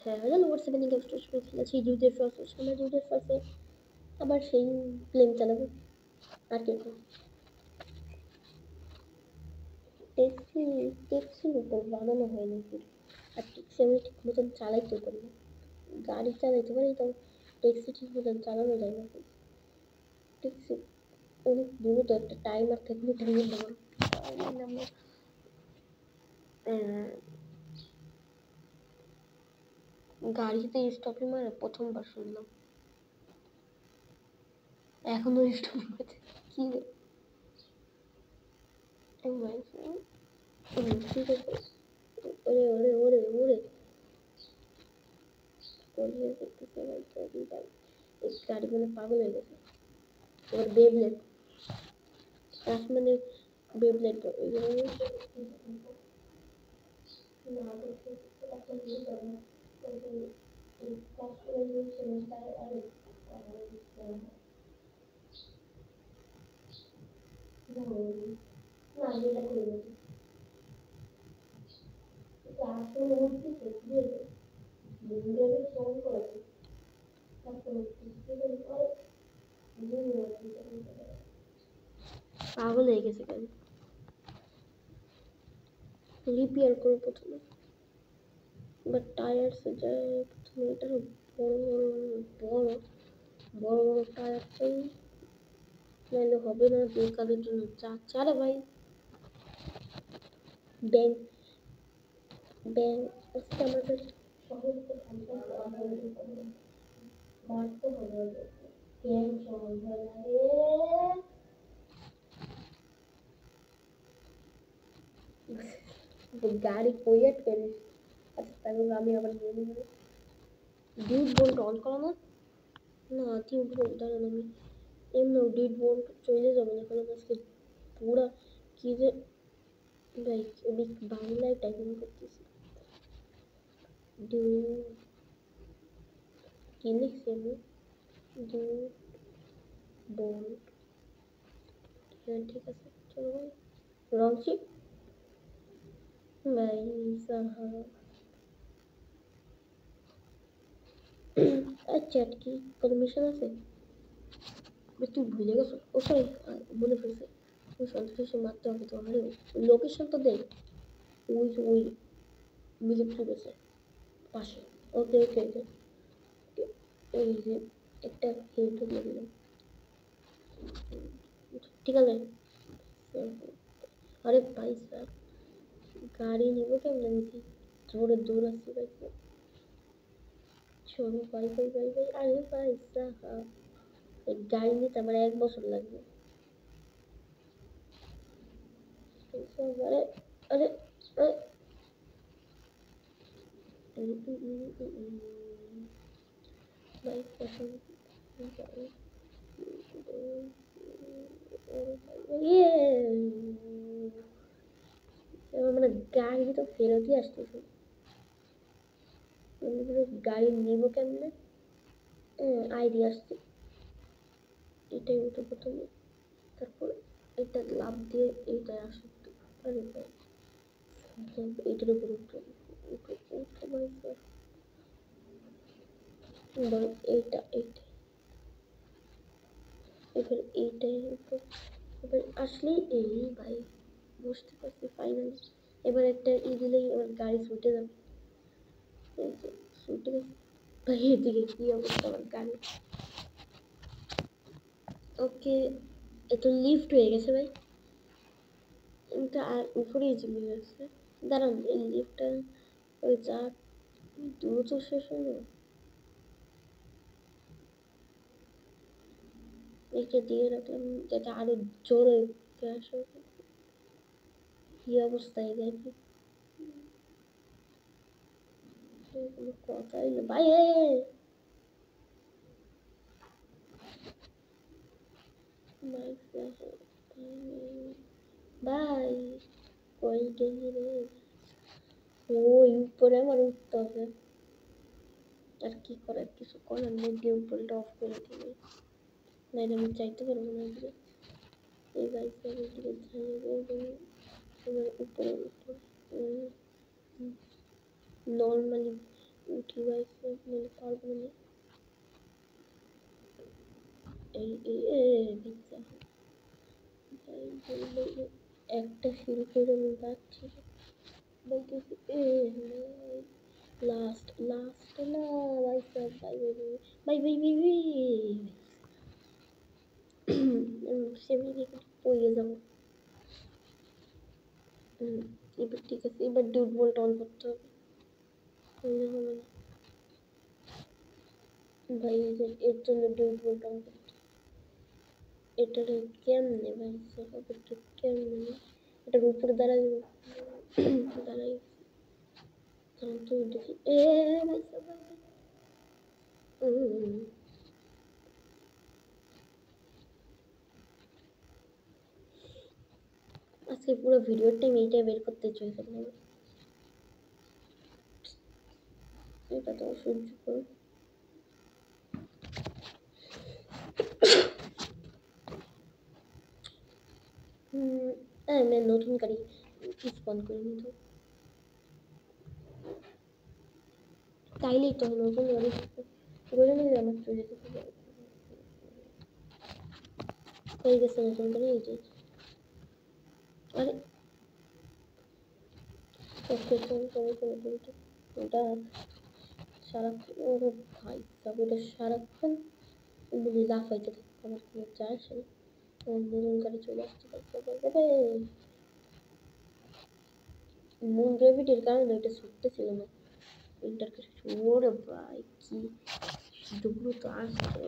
হ্যাঁ হয়ে গেল হোয়াটসঅ্যাপে লিঙ্ক স্টোর করে ফেলেছি ডিউটির ফার্স্ট সামনে ডিউটির ফার্স্টে আবার সেই প্লেন চালাবো আর কি ট্যাক্সি ট্যাক্সির উপর বানানো হয়নি আর ট্যাক্সি আমি ঠিক মতন চালাইতে পারি না গাড়ি চালাইতে পারি তো ট্যাক্সি ঠিক মতন চালানো যায় না ট্যাক্সি অনেক দ্রুত একটা টাইমার থাকলে টাইমার দেবো আমরা গাড়িতে স্টপে মারে প্রথমবার শুনলাম এখনো স্টপ মারছে কি ঠিক আছে ওরে ওরে ওরে ওরে কলিয়ে দেখতেছে ভাই কবি ভাই এই গাড়িগুলো পাগল হয়ে গেছে ওর বেবলেট আসমানে বেবলেট ওইগুলো পাগল হয়ে গেছে গাড়ি রিপেয়ার করে প্রথমে বাট টায়ার সে যায় প্রথমে এটার বড় বড় বড় বড় টায়ার চাই নাহলে হবে না দীর্ঘকালের জন্য যা রে ভাই ব্যাংক ব্যাংক আজকে আমাদের শহরকে মারতে হবে ব্যাংক শহর গাড়ি কইয়া করিস আচ্ছা তাহলে আমি আবার নিয়ে নিব ডিউট বোল্ট অন করা না না ডিউট বোল্ট দাঁড়ান আমি এমনি ডিউট বোল্ট চলে যাবে না কারণ আজকে পুরা কি যে ভাই আমি বাংলায় টাইপিং করতেছি ডিউট কি লিখছি আমি ডিউট বোল্ট হ্যাঁ ঠিক আছে চলো ভাই রং চিপ ভাই সাহা আচ্ছা কি কোনো মিশন আছে তুই ভুলে গেছো ও সরি মনে পড়েছে ওই সন্ত্রাসী মারতে হবে তো আরে লোকেশন তো দেখ ওই মিলিটারি বেসে পাশে ওকে ওকে ওকে এই যে একটা হিন্ট দিয়ে দিলাম ঠিক আছে আরে ভাই স্যার গাড়ি নিব কেমন নিছি জোরে দৌড়াচ্ছি ভাই চলো ভাই ভাই ভাই ভাই আরে ভাই স্যার এই গাড়ি নিতে আমার 1 বছর লাগবে আরে আরে ভাই পছন্দ মানে গাড়ি তো ফেরতই আসতেছে গাড়ি নিব কেমনে আইডিয়া আসছে এটাই উঠে প্রথমে তারপর এটা লাভ দিয়ে এইটাই আসে আরে ভাই এইটার উপরে উঠে উঠে ভাই স্যার এইটা এইটা এবার এইটাই এবার আসলেই এই ভাই বুঝতে পারছি ফাইনালি এবার একটা দিলেই এবার গাড়ি ছুটে যাবে ছুটে গেছে ভাই এদিকে কি অবস্থা আমার গাড়ি ওকে এত লিফট হয়ে গেছে ভাই এটা আর উপরেই চলে গেছে দাঁড়ান এই লিফটটা ওই যা দ্রুত শেষ হলো একে দিয়ে রাখলাম যাতে আরো জোরে গ্যাস হবে কি অবস্থায় দেখি কোনো কথাই না ভাই ভাই কই গেলি রে ওই উপরে আমার উঠতে হবে আর কি করার কিছু করার নেই দিয়ে উপরটা অফ করে দিবে নাইলে আমি চাইতে পারবো না এদিকে এই গাড়িটা এদিকে যাইবে এবার উপরে নর্মালি উঠি ভাই নইলে পারবো না। এই একটা সিঁড়ি করে আমি যাচ্ছি বলতেছি লাস্ট লাস্ট না ভাই সাহেব ভাই ভাই ভাই ভাই ভাই সেমনি দেখে পড়ে যাবো। এবার ঠিক আছে, এবার ডিউট বলট অন করতে হবে, হবে না ভাই। এর জন্য ডিউট বলট অন করতে, এটার কেমনে ভাই সাহেব, এটা কেমনে এটার উপরে দাঁড়াই দাঁড়াই তখন তুই দেখি ভাই সাহেব ভাই আজকে পুরো ভিডিওর টাইম এইটাই বের করতে চলছে না, এটা তো সহ্য করো। আমি নতুন গাড়ি স্পন করে নিত, তাইলেই তো নতুন গাড়ি করে নিলে আমার চলে যেতে হয়ে গেছে নতুন গাড়ি। এই যে আরে ওটা সারাক্ষণ ওর ভাই তবে ওটা সারাক্ষণ বুঝি লাফাইতে থাকে, আমার কোনো যায় আসে না। আমার নতুন গাড়ি চলে আসতে পারবে মুন গ্রেভিটির কারণে ওইটা ছুটতেছিল না ইন্টার কিছু। ওরে ভাই কি দ্রুত আসছে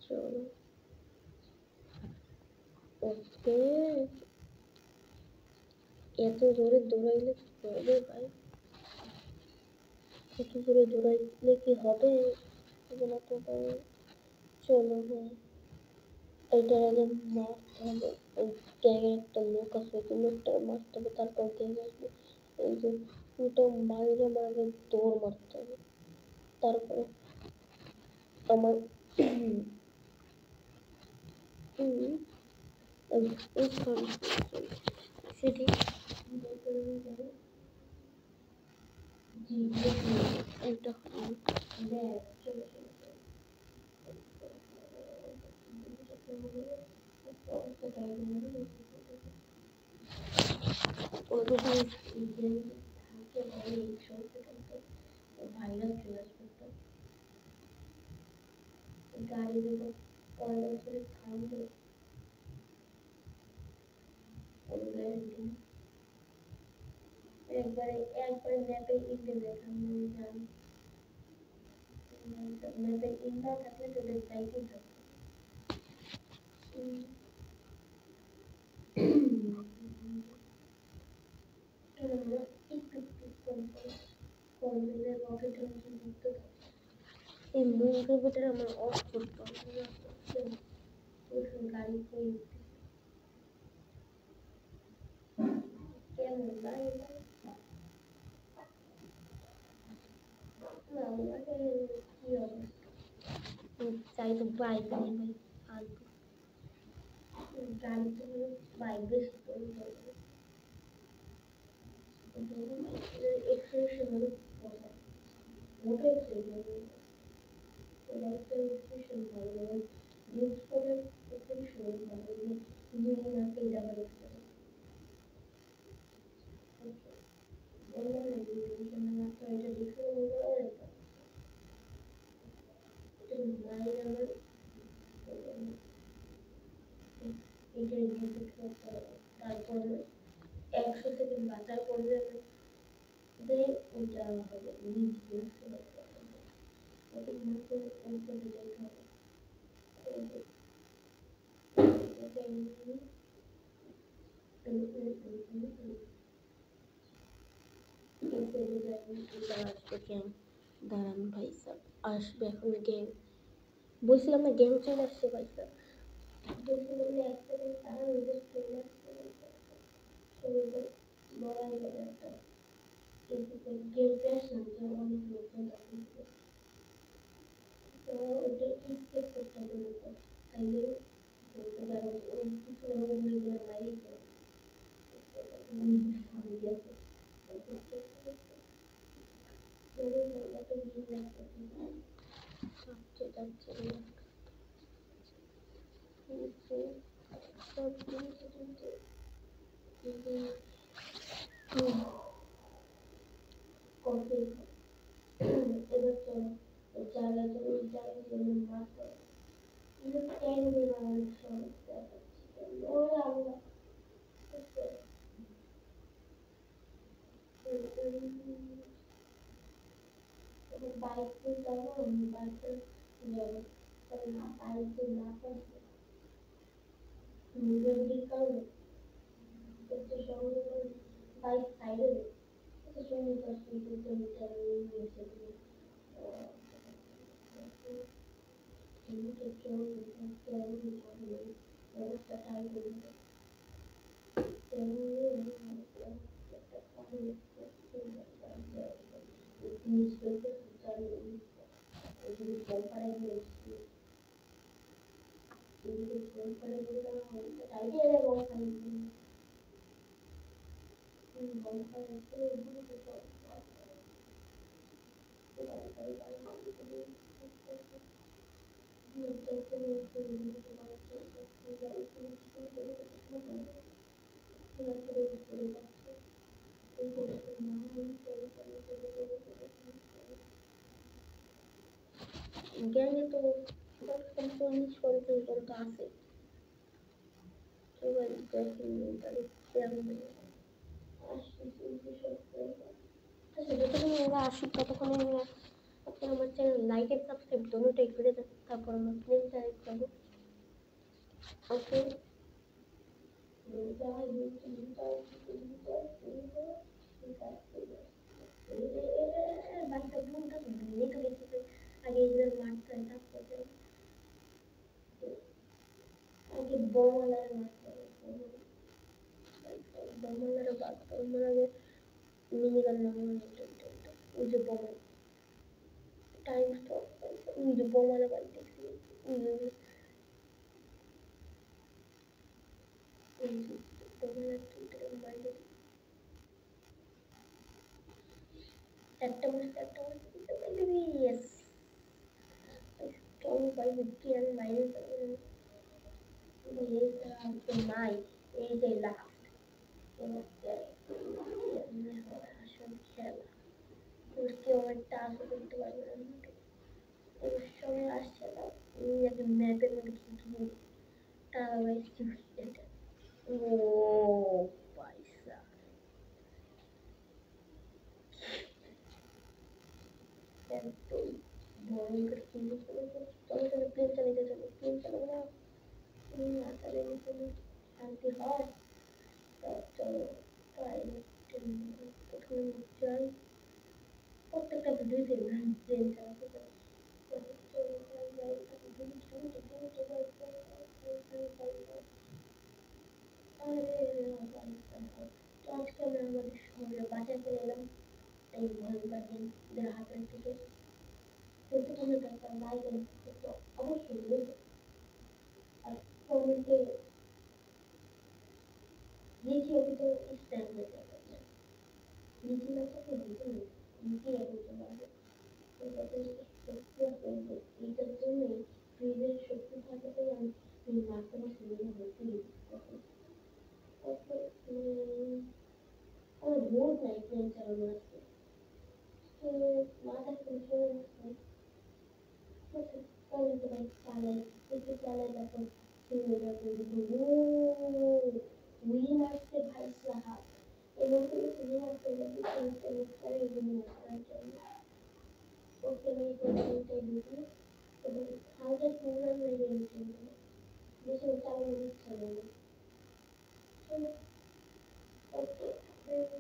চলো ওকে। এত জোরে দৌড়াইলে হবে ভাই, এত জোরে দৌড়াইলে কি হবে না তো ভাই। চলো ভাই এইটার আগে মারতে হবে, ওই গ্যাংয়ের একটা লোক আছে ওই লোকটা মারতে হবে, তারপর গ্যাং আসবে। এই যে ওটা মাইরে মাইরে দৌড় মারতে হবে, তারপরে আমার সেটি একটা ভাইরাস চলে আসবে, গাড়ি যখন কয়লা করে থামবে কোনো গ্যারান্টি নেই। একবারে একবারে ম্যাপে ইন্ডে লেখা আমি জানি, ম্যাপে ইন্ডা থাকলে তোদের যাইতেই থাকবে। এই মুখের ভিতরে আমার অফ করতে হবে, গাড়ি কেমন গাড়ি কি হবে চাই তো বাইক নেই ভাই ফালতু গাড়ি তো বাইক বেশি এক্সপ্রেশন হলো মোটর এক্সপ্রেশন ভালো ইউজ করে এক্সপ্রেশন ভালো ইঞ্জিনিয়ার না পেয়ে যাবে বললাম না ইঞ্জিনিয়ার না তো এটা দেখে মাইন্ড আমার এটা এক্সিকিউট করতে হবে, তারপরে 100 সেকেন্ড বাঁচার পরে দেন ওটা হবে নিজ ওটা মতো উপরে যেতে হবে। দাঁড়ান ভাই স্যার আসবে এখন গেম, বলছিলাম না গেম চলে আসছে ভাই স্যার, বলছিলাম না এক সেকেন্ড তারা ওদের চলে আসছে বলা গেল একটা গেম ক্র্যাশ না যে অনেক লোকজন আসছে, তো ওটা স্কেপ করতে হবে তাইলে বলতে পারো ওই কিছু নিজের বাইরে সবচেয়ে যাচ্ছে সব কফি এবার চলো জায়গা চলো জায়গা চলো মাথা ಇದು ಟೈಮಿಗೆ ಓಡಾ বাইক যাবো বাইকে যাবো না বাইকে না করবো যদি কারণে একটু সঙ্গে বাইক সাইডে একটু সঙ্গে কষ্ট করতে নিতে ব্যবস্থা ট্রাই করবো জ্ঞানে তো পর্যন্ত আছে এবার দেখেন তাহলে কেমন যতক্ষণ ওরা আসুক ততক্ষণে আমি আপনার আমার চ্যানেল লাইক এন্ড সাবস্ক্রাইব দুটোই করে দেন তারপর আমরা প্লেন চ্যানেল যাবো ওকে বাড়িটা ঘুমটা ভেঙে তো গেছে আগে এগুলো মারতে হয় তারপরে আগে বড়লার মারতে হয় বড়লার বাদ বড়লার মিনিগান নামানো ওই যে বড় টাইম স্টপ ওই যে বড়লার বাড়ি দেখছি একটা মাস ইয়েস স্ট্রং বাই বিক্রি আমি মাইনাস নাই এই যে লাস্ট আসল খেলা কেউ আমার টাচ করতে পারবে না ওর সময় আসছে না একটা ম্যাপের মধ্যে কি টাকা পাইছি এটা ও পয়সা একদম ভয়ঙ্কর কিন্তু চলো চলো প্লেন চালাইতে চলো প্লেন চালাবো না মাথার কোনো শান্তি হয় চলো প্রথমে যাই প্রত্যেকটা ভিডিওতে প্লেন চালাতে চাই আজকে আমরা আমাদের শহরে বাজার করে এলাম এই ভয়ঙ্কর দিনদের হাতের থেকে কিন্তু তুমি একটা লাইক তো অবশ্যই বলবে আর কমেন্টে নিচে অভিযোগ স্ট্যান্ড হয়ে যাবে নিচে না থাকে নিচে নিচে বলতে পারবে এইটার জন্যই ফ্রিজের শক্তি থাকাতে আমি মাঝে মাঝে নিয়ে হতে আমার বহুত নাই প্লেন চালানো আছে মাথার টেনশন চালাই একটু চালাই তারপর উড়ি মারছে ভাই সাহা এবং উড়ি মারতে ওকে আমি কোনটাই বুঝি এবং হালকা প্রোগ্রাম লেগে গেছে বেশি চালানোর ইচ্ছা নেই ওকে চলো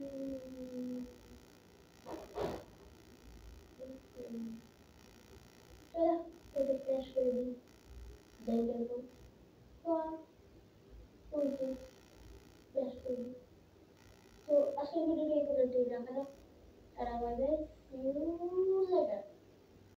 ওদের ক্র্যাশ করে দিই ব্যাংকের ওকে ক্র্যাশ করে দিই তো আজকের ভিডিওটা এই পর্যন্তই রাখা যাক আর আমার